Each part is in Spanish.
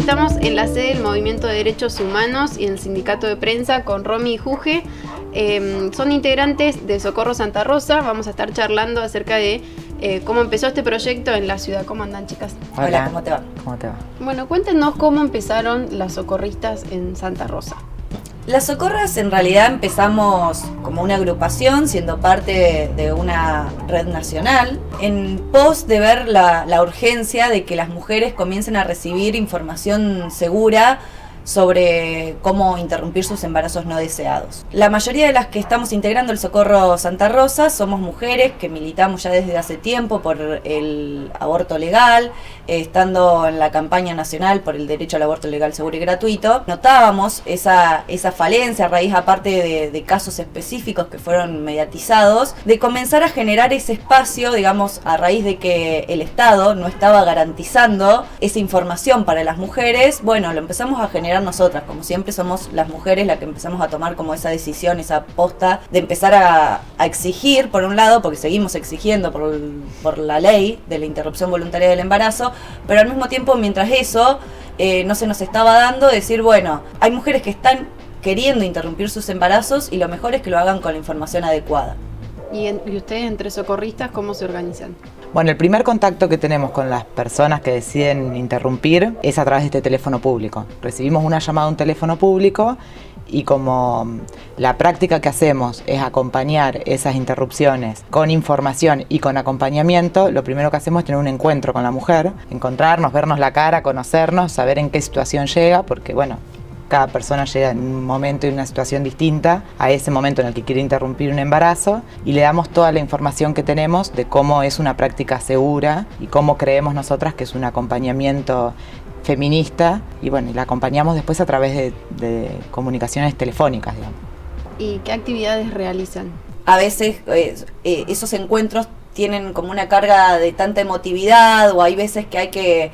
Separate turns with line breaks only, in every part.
estamos en la sede del Movimiento de Derechos Humanos y en el Sindicato de Prensa con Romy y Juge. Son integrantes de Socorro Santa Rosa. Vamos a estar charlando acerca de cómo empezó este proyecto en la ciudad. ¿Cómo andan, chicas?
Hola, ¿cómo te va?
¿Cómo te va?
Bueno, cuéntenos cómo empezaron las socorristas en Santa Rosa.
Las socorras en realidad empezamos como una agrupación, siendo parte de una red nacional, en pos de ver la urgencia de que las mujeres comiencen a recibir información segura sobre cómo interrumpir sus embarazos no deseados. La mayoría de las que estamos integrando el Socorro Santa Rosa somos mujeres que militamos ya desde hace tiempo por el aborto legal, estando en la campaña nacional por el derecho al aborto legal, seguro y gratuito. Notábamos esa falencia a raíz, aparte de casos específicos que fueron mediatizados, de comenzar a generar ese espacio, digamos, a raíz de que el Estado no estaba garantizando esa información para las mujeres. Bueno, lo empezamos a generar nosotras, como siempre somos las mujeres las que empezamos a tomar como esa decisión, esa posta de empezar a exigir, por un lado, porque seguimos exigiendo por la ley de la interrupción voluntaria del embarazo, pero al mismo tiempo, mientras eso no se nos estaba dando, decir, bueno, hay mujeres que están queriendo interrumpir sus embarazos y lo mejor es que lo hagan con la información adecuada.
¿Y ustedes, entre socorristas, cómo se organizan?
Bueno, el primer contacto que tenemos con las personas que deciden interrumpir es a través de este teléfono público. Recibimos una llamada a un teléfono público y como la práctica que hacemos es acompañar esas interrupciones con información y con acompañamiento, lo primero que hacemos es tener un encuentro con la mujer, encontrarnos, vernos la cara, conocernos, saber en qué situación llega, porque bueno, cada persona llega en un momento y una situación distinta a ese momento en el que quiere interrumpir un embarazo, y le damos toda la información que tenemos de cómo es una práctica segura y cómo creemos nosotras que es un acompañamiento feminista, y bueno, y la acompañamos después a través de comunicaciones telefónicas, digamos.
¿Y qué actividades realizan?
A veces esos encuentros tienen como una carga de tanta emotividad, o hay veces que hay que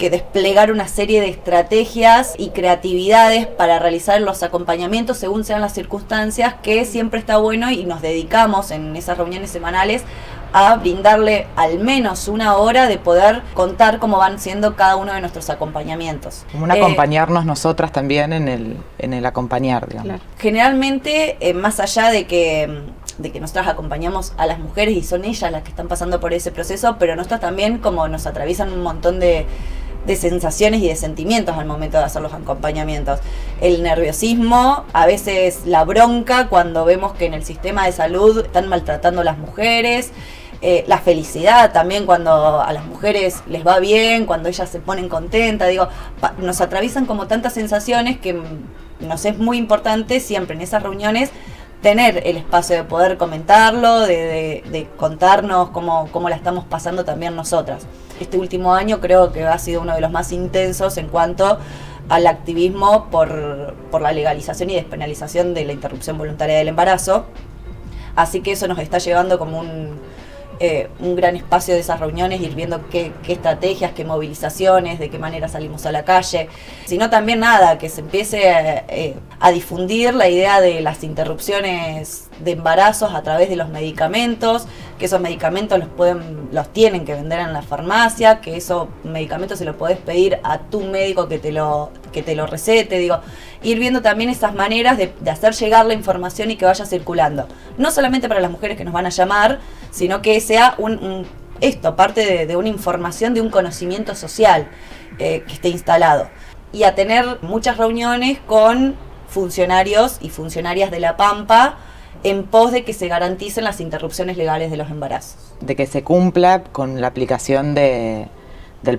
desplegar una serie de estrategias y creatividades para realizar los acompañamientos según sean las circunstancias, que siempre está bueno, y nos dedicamos en esas reuniones semanales a brindarle al menos una hora de poder contar cómo van siendo cada uno de nuestros acompañamientos.
Como un acompañarnos nosotras también en el acompañar, digamos.
Claro. Generalmente, más allá de que nosotras acompañamos a las mujeres y son ellas las que están pasando por ese proceso, pero nosotras también como nos atraviesan un montón de sensaciones y de sentimientos al momento de hacer los acompañamientos. El nerviosismo, a veces la bronca cuando vemos que en el sistema de salud están maltratando a las mujeres, la felicidad también cuando a las mujeres les va bien, cuando ellas se ponen contentas, nos atraviesan como tantas sensaciones que nos es muy importante siempre en esas reuniones tener el espacio de poder comentarlo, de contarnos cómo la estamos pasando también nosotras. Este último año creo que ha sido uno de los más intensos en cuanto al activismo por la legalización y despenalización de la interrupción voluntaria del embarazo. Así que eso nos está llevando como un gran espacio de esas reuniones, ir viendo qué estrategias, qué movilizaciones, de qué manera salimos a la calle, sino también que se empiece a difundir la idea de las interrupciones de embarazos a través de los medicamentos, que esos medicamentos los tienen que vender en la farmacia, que esos medicamentos se los podés pedir a tu médico que te lo recete, ir viendo también esas maneras de hacer llegar la información y que vaya circulando, no solamente para las mujeres que nos van a llamar, sino que sea parte de una información, de un conocimiento social que esté instalado, y a tener muchas reuniones con funcionarios y funcionarias de La Pampa en pos de que se garanticen las interrupciones legales de los embarazos.
De que se cumpla con la aplicación del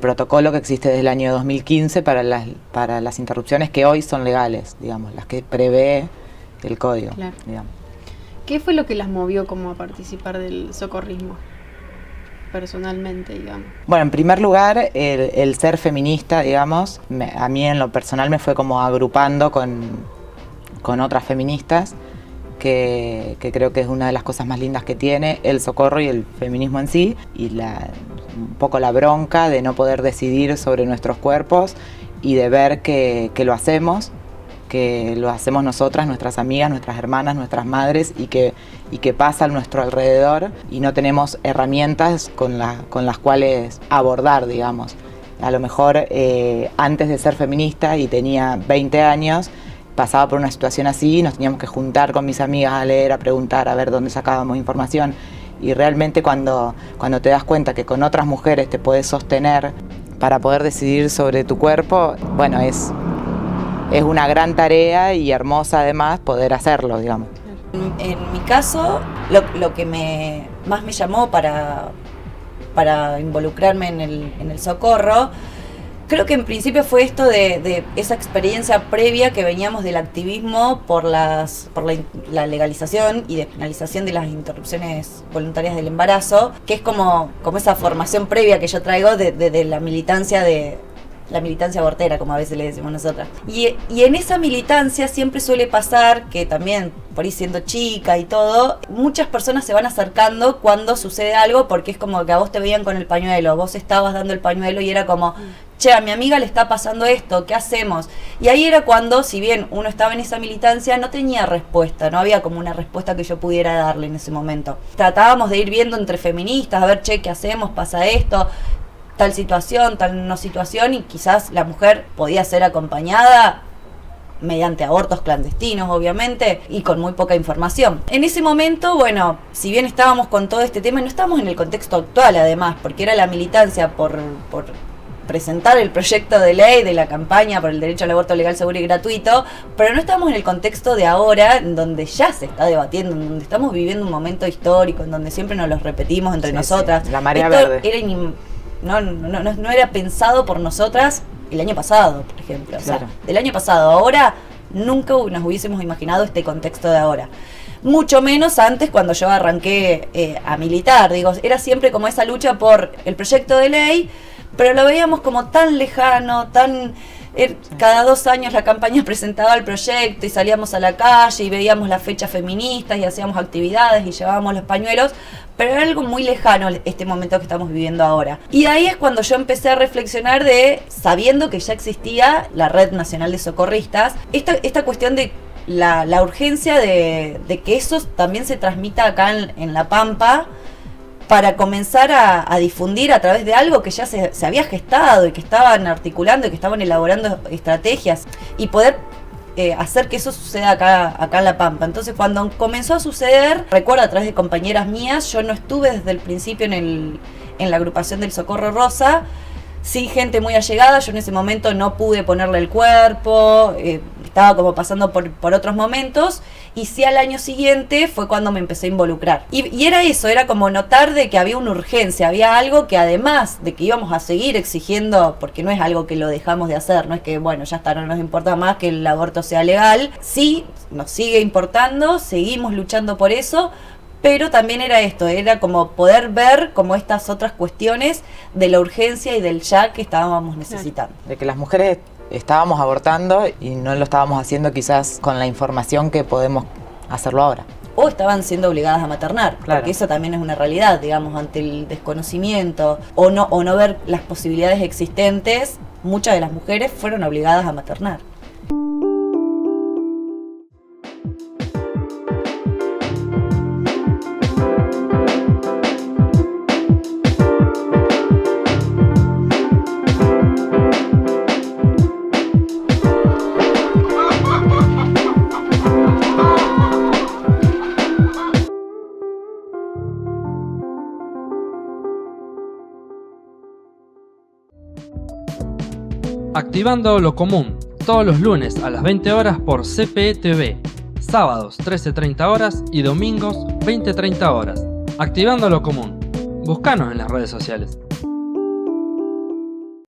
protocolo que existe desde el año 2015 para las interrupciones que hoy son legales, digamos, las que prevé el código.
Claro.
Digamos.
¿Qué fue lo que las movió como a participar del socorrismo? Personalmente, digamos.
Bueno, en primer lugar, el ser feminista, digamos, a mí en lo personal me fue como agrupando con otras feministas, que creo que es una de las cosas más lindas que tiene el socorro y el feminismo en sí, y un poco la bronca de no poder decidir sobre nuestros cuerpos y de ver que lo hacemos nosotras, nuestras amigas, nuestras hermanas, nuestras madres, y que pasa a nuestro alrededor y no tenemos herramientas con las cuales abordar, digamos. a lo mejor antes de ser feminista y tenía 20 años, pasaba por una situación así, nos teníamos que juntar con mis amigas a leer, a preguntar, a ver dónde sacábamos información. Y realmente cuando te das cuenta que con otras mujeres te puedes sostener para poder decidir sobre tu cuerpo, bueno, es una gran tarea y hermosa además poder hacerlo, digamos.
En mi caso, lo que más me llamó para involucrarme en el socorro, creo que en principio fue esto de esa experiencia previa que veníamos del activismo por la legalización y despenalización de las interrupciones voluntarias del embarazo, que es como esa formación previa que yo traigo de la militancia la militancia abortera, como a veces le decimos nosotras. Y en esa militancia siempre suele pasar que también, por ahí siendo chica y todo, muchas personas se van acercando cuando sucede algo, porque es como que a vos te veían con el pañuelo, vos estabas dando el pañuelo y era como, che, a mi amiga le está pasando esto, ¿qué hacemos? Y ahí era cuando, si bien uno estaba en esa militancia, no tenía respuesta, no había como una respuesta que yo pudiera darle en ese momento. Tratábamos de ir viendo entre feministas, a ver, che, ¿qué hacemos? ¿Pasa esto? Tal situación, tal no situación, y quizás la mujer podía ser acompañada mediante abortos clandestinos, obviamente, y con muy poca información. En ese momento, bueno, si bien estábamos con todo este tema, no estábamos en el contexto actual además, porque era la militancia por presentar el proyecto de ley de la campaña por el derecho al aborto legal, seguro y gratuito, pero no estamos en el contexto de ahora, en donde ya se está debatiendo, en donde estamos viviendo un momento histórico, en donde siempre nos los repetimos entre nosotras.
Sí, la marea
Esto
verde.
No era pensado por nosotras el año pasado, por ejemplo. O sea,
claro.
Del año pasado a ahora, nunca nos hubiésemos imaginado este contexto de ahora. Mucho menos antes, cuando yo arranqué a militar. Digo, era siempre como esa lucha por el proyecto de ley, pero lo veíamos como tan lejano, cada 2 años la campaña presentaba el proyecto y salíamos a la calle y veíamos las fechas feministas y hacíamos actividades y llevábamos los pañuelos, pero era algo muy lejano este momento que estamos viviendo ahora. Y ahí es cuando yo empecé a reflexionar sabiendo que ya existía la Red Nacional de Socorristas, esta cuestión de la urgencia de que eso también se transmita acá en La Pampa, para comenzar a difundir a través de algo que ya se había gestado y que estaban articulando y que estaban elaborando estrategias y poder hacer que eso suceda acá en La Pampa. Entonces, cuando comenzó a suceder, recuerdo a través de compañeras mías, yo no estuve desde el principio en la agrupación del Socorro Rosa, sí gente muy allegada, yo en ese momento no pude ponerle el cuerpo, estaba como pasando por otros momentos, y sí al año siguiente fue cuando me empecé a involucrar. Y era eso, era como notar de que había una urgencia, había algo que además de que íbamos a seguir exigiendo, porque no es algo que lo dejamos de hacer, no es que bueno, ya está, no nos importa más que el aborto sea legal, sí, nos sigue importando, seguimos luchando por eso, pero también era esto, era como poder ver como estas otras cuestiones de la urgencia y del ya que estábamos necesitando.
De que las mujeres estábamos abortando y no lo estábamos haciendo quizás con la información que podemos hacerlo ahora.
O estaban siendo obligadas a maternar,
claro.
Porque eso también es una realidad, digamos, ante el desconocimiento o no ver las posibilidades existentes, muchas de las mujeres fueron obligadas a maternar.
Activando lo común, todos los lunes a las 20 horas por CPE TV, sábados 13:30 horas y domingos 20:30 horas. Activando lo común. Búscanos en las redes sociales.